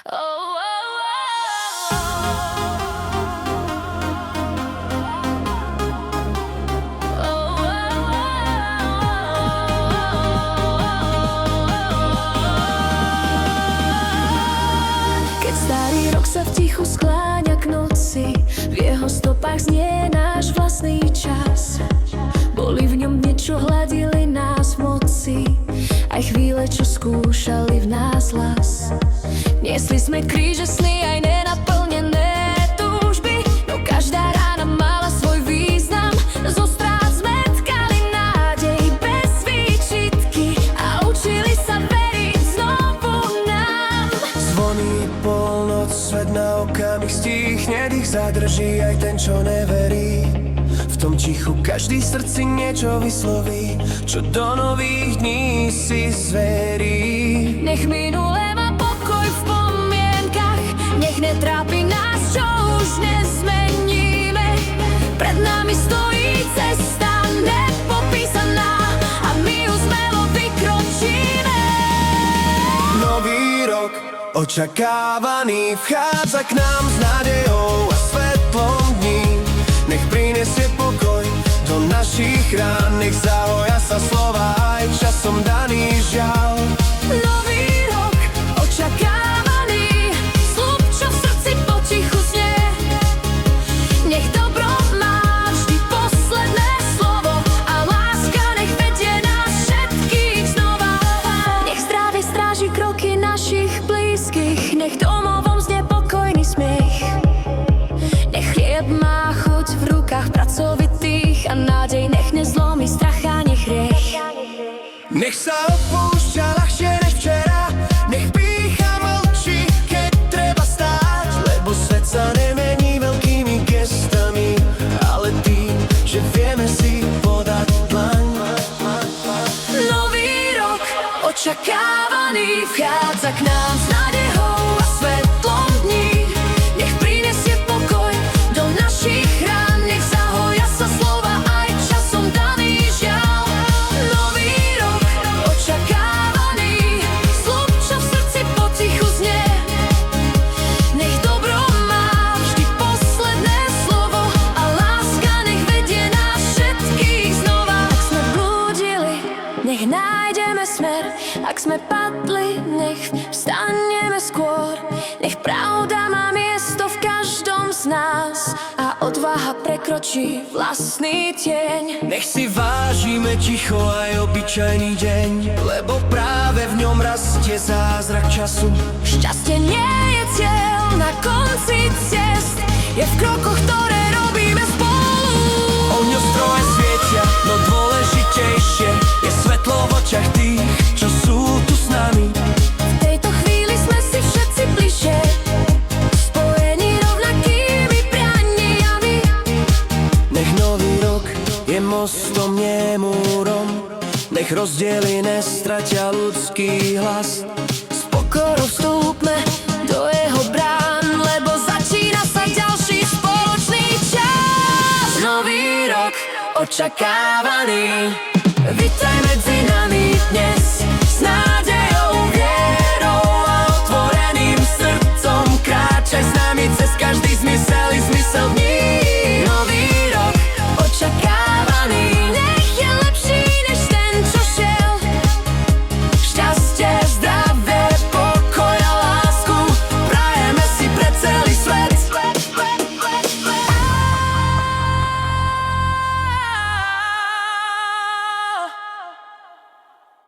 Keď starý rok sa v tichu skláňa k noci, v jeho stopách znie náš vlastný čas. Boli v ňom dni, čo hladili nás v moci, aj chvíle, čo skúšali v nás hlas. Niesli sme kríže, sny aj nenaplnené túžby, no každá rána mala svoj význam. Zo strát sme tkali nádej bez výčitky a učili sa veriť znovu nám. Zvoní polnoc, svet na okamih stíchne, dých zadrží aj ten, čo neverí. V tom tichu každý v srdci niečo vysloví, čo do nových dní si zverí. Nech minulé má pokoj v spomienkach, nech netrápi nás, čo už nezmeníme. Pred nami stojí cesta nepopísaná a my ju smelo vykročíme. Nový rok, očakávaný, vchádza k nám s nádejou a svetlom dní. Nech prinesie pokoj do našich rán, nech zahoja sa slova aj časom daný žiaľ. Nový rok, očakávaný, sľub, čo v srdci potichu znie. Nech dobro má vždy posledné slovo a láska nech vedie nás všetkých znova. Nech zdravie stráži kroky našich blízkych, nech domovom znie pokojný smiech. Nech chlieb má chuť v rukách pracovitých a nádej nech nezlomí strach ani hriech. Nech sa opúšťa ľahšie než včera, nech pýcha mlčí, keď treba stáť. Lebo svet sa nemení veľkými gestami, ale tým, že vieme si podať dlaň. Nový rok, očakávaný, vchádza k nám s nádejou a svetlom dní. Nech prinesie pokoj do našich rán, nech zahoja sa slova aj časom daný žiaľ. Nový rok, očakávaný, sľub, čo v srdci potichu znie. Nech dobro má vždy posledné slovo a láska nech vedie nás všetkých znova. Ak sme blúdili, nech nájdeme smer, ak sme padli, nech vstaneme skôr. Nech pravda má miesto v každom z nás a odvaha prekročí vlastný tieň. Nech si vážime ticho aj obyčajný deň, lebo práve v ňom rastie zázrak času. Šťastie nie je cieľ na konci ciest, je v krokoch, ktoré robíme spolu. Ohňostroje svietia, no dôležitejšie je svetlo v očiach tých, čo sú tu s nami. V tejto chvíli sme si všetci bližšie, spojení rovnakými prianiami. Nech nový rok je mostom, nie múrom, nech rozdiely nestratia ľudský hlas. S pokorou vstúpme do jeho brán, lebo začína sa ďalší spoločný čas. Nový rok, očakávaný, vitaj medzi nami dnes.